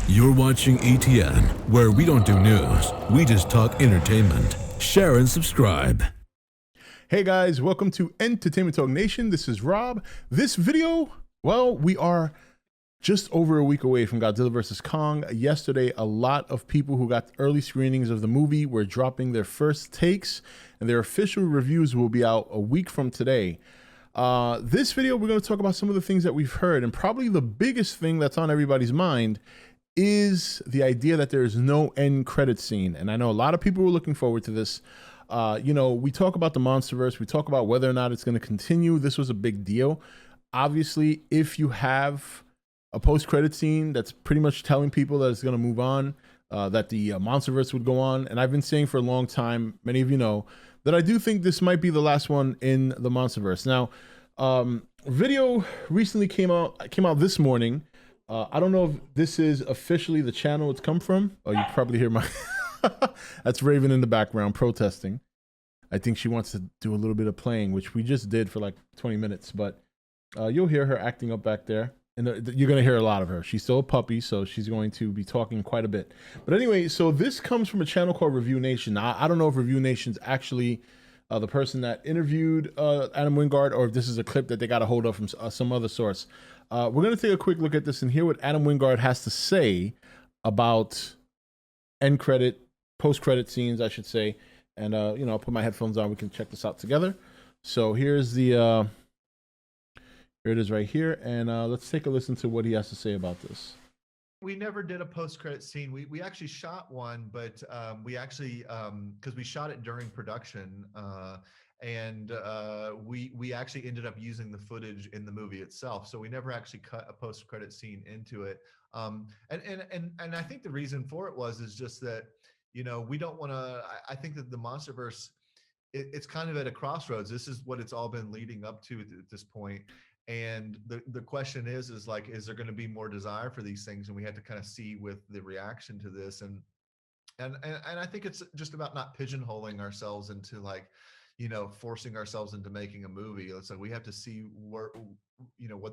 You're watching E.T.N, where we don't do news, we just talk entertainment. Share and subscribe. Hey guys, welcome to Entertainment Talk Nation. This is Rob. This video, well, we are just over a week away from Godzilla vs. Kong. Yesterday, a lot of people who got early screenings of the movie were dropping their first takes, and their official reviews will be out a week from today. This video, we're going to talk about some of the things that we've heard, and probably the biggest thing that's on everybody's mind is the idea that there is no end credit scene. And I know a lot of people were looking forward to this. We talk about the Monsterverse, we talk about whether or not it's going to continue. This was a big deal. Obviously, if you have a post-credit scene that's pretty much telling people that it's going to move on, that the Monsterverse would go on. And I've been saying for a long time, many of you know, that I do think this might be the last one in the Monsterverse. Now, video recently came out this morning. I don't know if this is officially the channel it's come from. Oh, you probably hear my... That's Raven in the background protesting. I think she wants to do a little bit of playing, which we just did for like 20 minutes. But you'll hear her acting up back there. And you're going to hear a lot of her. She's still a puppy, so she's going to be talking quite a bit. But anyway, so this comes from a channel called Review Nation. Now, I don't know if Review Nation's actually the person that interviewed Adam Wingard, or if this is a clip that they got a hold of from some other source. We're going to take a quick look at this and hear what Adam Wingard has to say about end credit, post-credit scenes, I should say. And, I'll put my headphones on. We can check this out together. So here's the, here it is right here. And let's take a listen to what he has to say about this. We never did a post-credit scene. We actually shot one, but we actually, because we shot it during production, and we actually ended up using the footage in the movie itself. So we never actually cut a post-credit scene into it. And I think the reason for it is just that, we don't want to, I think that the Monsterverse, it's kind of at a crossroads. This is what it's all been leading up to at this point. And the question is like, is there going to be more desire for these things? And we had to kind of see with the reaction to this. And I think it's just about not pigeonholing ourselves into like, forcing ourselves into making a movie. It's like we have to see what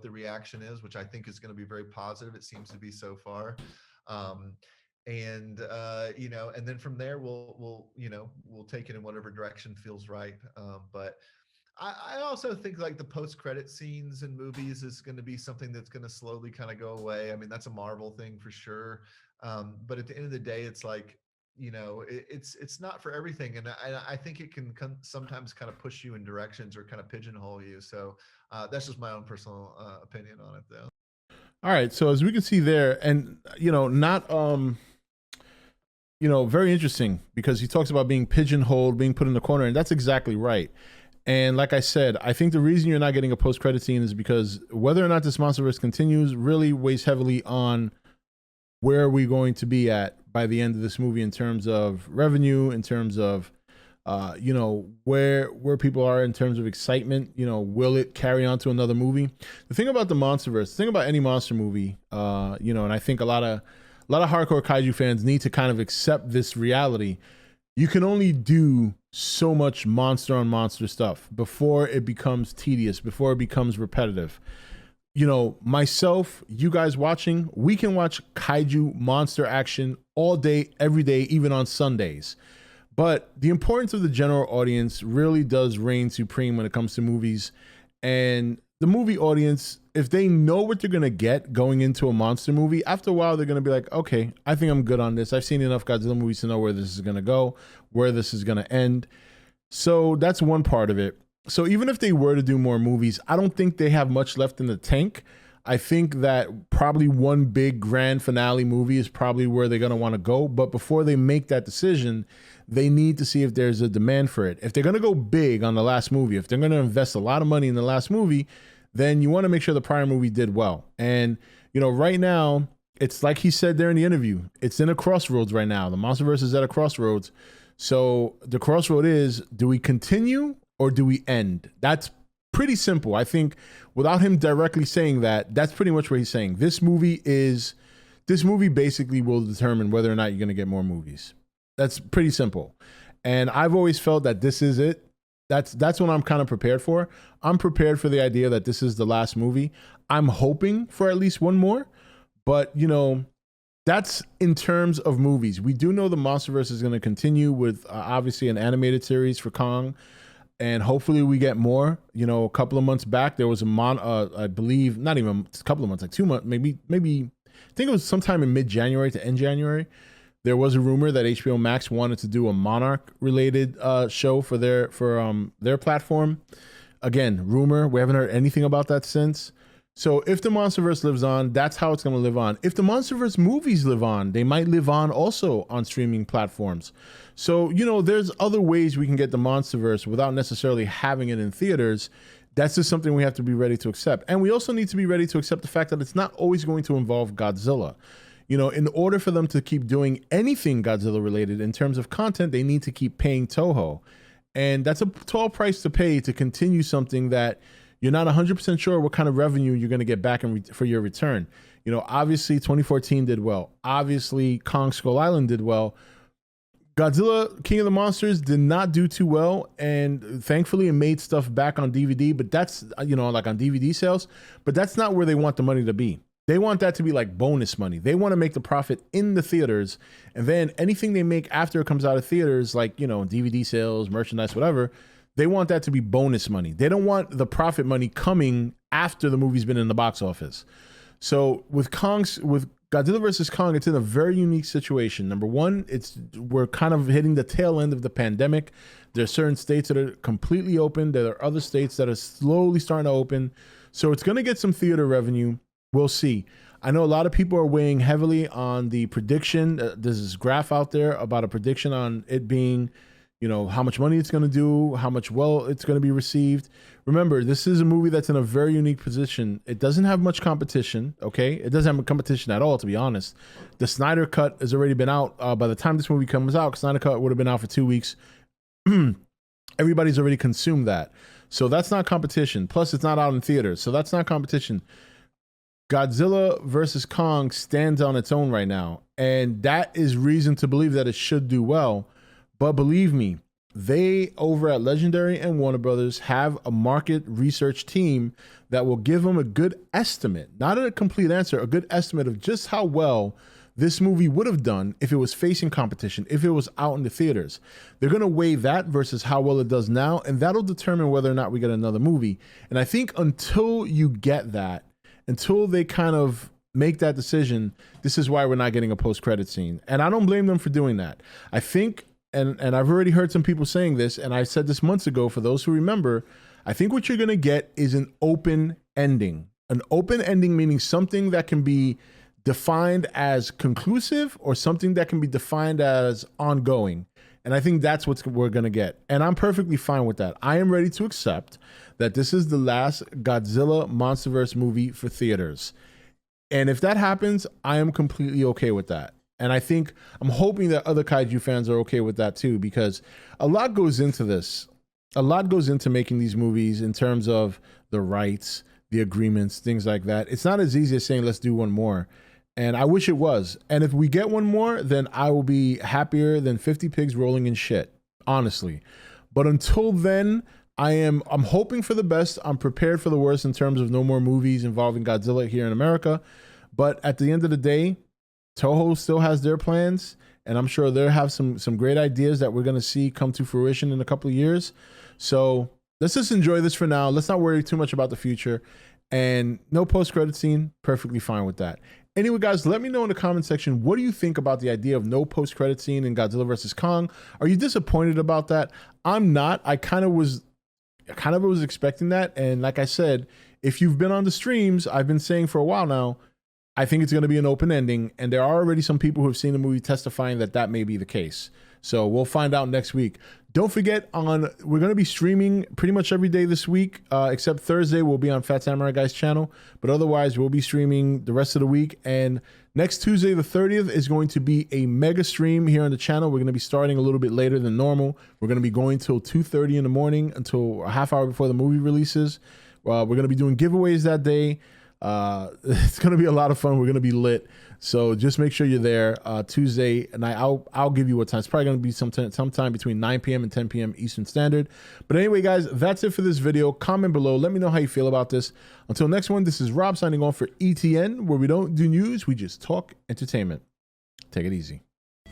the reaction is, which I think is going to be very positive. It seems to be so far. And then from there we'll take it in whatever direction feels right. But I also think like the post-credit scenes in movies is going to be something that's going to slowly kind of go away. I mean, that's a Marvel thing for sure. But at the end of the day, it's like, it's not for everything. And I think it can sometimes kind of push you in directions or kind of pigeonhole you. So that's just my own personal opinion on it though. All right. So as we can see there, and, very interesting because he talks about being pigeonholed, being put in the corner, and that's exactly right. And like I said, I think the reason you're not getting a post-credit scene is because whether or not this Monsterverse continues really weighs heavily on where are we going to be at by the end of this movie in terms of revenue, in terms of, where people are in terms of excitement. Will it carry on to another movie? The thing about the Monsterverse, the thing about any monster movie, and I think a lot of hardcore kaiju fans need to kind of accept this reality. You can only do so much monster on monster stuff before it becomes tedious, before it becomes repetitive. Myself, you guys watching, we can watch kaiju monster action all day, every day, even on Sundays. But the importance of the general audience really does reign supreme when it comes to movies. And the movie audience, if they know what they're going to get going into a monster movie, after a while, they're going to be like, okay, I think I'm good on this. I've seen enough Godzilla movies to know where this is going to go, where this is going to end. So that's one part of it. So even if they were to do more movies, I don't think they have much left in the tank. I think that probably one big grand finale movie is probably where they're going to want to go. But before they make that decision, they need to see if there's a demand for it. If they're going to go big on the last movie, if they're going to invest a lot of money in the last movie, then you want to make sure the prior movie did well. And, right now, it's like he said there in the interview, it's in a crossroads right now. The Monsterverse is at a crossroads. So the crossroad is, do we continue or do we end? That's pretty simple. I think without him directly saying that, that's pretty much what he's saying. This movie basically will determine whether or not you're going to get more movies. That's pretty simple. And I've always felt that this is it. That's what I'm kind of prepared for. I'm prepared for the idea that this is the last movie. I'm hoping for at least one more, but That's in terms of movies. We do know the MonsterVerse is going to continue with obviously an animated series for Kong, and hopefully we get more. You know, a couple of months back there was I believe not even a couple of months, like 2 months, maybe. I think it was sometime in mid-January to end January. There was a rumor that HBO Max wanted to do a Monarch related show for their platform. Again, rumor. We haven't heard anything about that since. So if the MonsterVerse lives on, that's how it's going to live on. If the MonsterVerse movies live on, they might live on also on streaming platforms. So, you know, there's other ways we can get the MonsterVerse without necessarily having it in theaters. That's just something we have to be ready to accept. And we also need to be ready to accept the fact that it's not always going to involve Godzilla. You know, in order for them to keep doing anything Godzilla related in terms of content, they need to keep paying Toho. And that's a tall price to pay to continue something that you're not 100% sure what kind of revenue you're going to get back for your return. You know, obviously 2014 did well. Obviously Kong Skull Island did well. Godzilla King of the Monsters did not do too well, and thankfully it made stuff back on DVD, but that's, you know, like on DVD sales, but that's not where they want the money to be. They want that to be like bonus money. They want to make the profit in the theaters, and then anything they make after it comes out of theaters, like, you know, DVD sales, merchandise, whatever, they want that to be bonus money. They don't want the profit money coming after the movie's been in the box office. So with Godzilla vs. Kong, it's in a very unique situation. Number one, we're kind of hitting the tail end of the pandemic. There are certain states that are completely open. There are other states that are slowly starting to open. So it's going to get some theater revenue. We'll see. I know a lot of people are weighing heavily on the prediction. There's this graph out there about a prediction on it being, you know, how much money it's going to do, how much well it's going to be received. Remember, this is a movie that's in a very unique position. It doesn't have much competition, okay? It doesn't have competition at all, to be honest. The Snyder Cut has already been out. By the time this movie comes out, Snyder Cut would have been out for 2 weeks. Everybody's already consumed that. So that's not competition. Plus, it's not out in theaters, so that's not competition. Godzilla versus Kong stands on its own right now, and that is reason to believe that it should do well. But believe me, they over at Legendary and Warner Brothers have a market research team that will give them a good estimate, not a complete answer, a good estimate of just how well this movie would have done if it was facing competition, if it was out in the theaters. They're going to weigh that versus how well it does now, and that'll determine whether or not we get another movie. And I think until you get that, until they kind of make that decision, this is why we're not getting a post-credit scene. And I don't blame them for doing that. I think, and I've already heard some people saying this, and I said this months ago, for those who remember, I think what you're going to get is an open ending. An open ending meaning something that can be defined as conclusive or something that can be defined as ongoing. And I think that's what we're going to get. And I'm perfectly fine with that. I am ready to accept that this is the last Godzilla MonsterVerse movie for theaters. And if that happens, I am completely okay with that. And I'm hoping that other kaiju fans are okay with that too, because a lot goes into this. A lot goes into making these movies in terms of the rights, the agreements, things like that. It's not as easy as saying, let's do one more. And I wish it was. And if we get one more, then I will be happier than 50 pigs rolling in shit, honestly. But until then, I'm hoping for the best. I'm prepared for the worst in terms of no more movies involving Godzilla here in America. But at the end of the day, Toho still has their plans, and I'm sure they'll have some great ideas that we're going to see come to fruition in a couple of years. So let's just enjoy this for now. Let's not worry too much about the future. And no post-credit scene, perfectly fine with that. Anyway, guys, let me know in the comment section, what do you think about the idea of no post-credit scene in Godzilla vs. Kong? Are you disappointed about that? I'm not. I kind of was expecting that. And like I said, if you've been on the streams, I've been saying for a while now, I think it's going to be an open ending. And there are already some people who have seen the movie testifying that that may be the case. So we'll find out next week. Don't forget, we're going to be streaming pretty much every day this week, except Thursday we'll be on Fat Samurai Guy's channel. But otherwise, we'll be streaming the rest of the week. And next Tuesday, the 30th, is going to be a mega stream here on the channel. We're going to be starting a little bit later than normal. We're going to be going till 2:30 in the morning, until a half hour before the movie releases. We're going to be doing giveaways that day. It's going to be a lot of fun. We're going to be lit. So just make sure you're there Tuesday night. I'll give you what time. It's probably going to be sometime between 9 p.m. and 10 p.m. Eastern Standard. But anyway, guys, that's it for this video. Comment below. Let me know how you feel about this. Until next one, this is Rob signing off for E.T.N, where we don't do news. We just talk entertainment. Take it easy.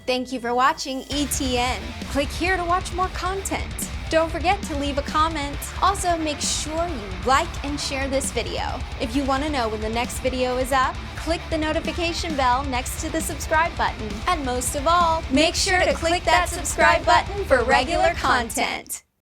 Thank you for watching E.T.N. Click here to watch more content. Don't forget to leave a comment. Also, make sure you like and share this video. If you want to know when the next video is up, click the notification bell next to the subscribe button. And most of all, make sure to click that subscribe button for regular content.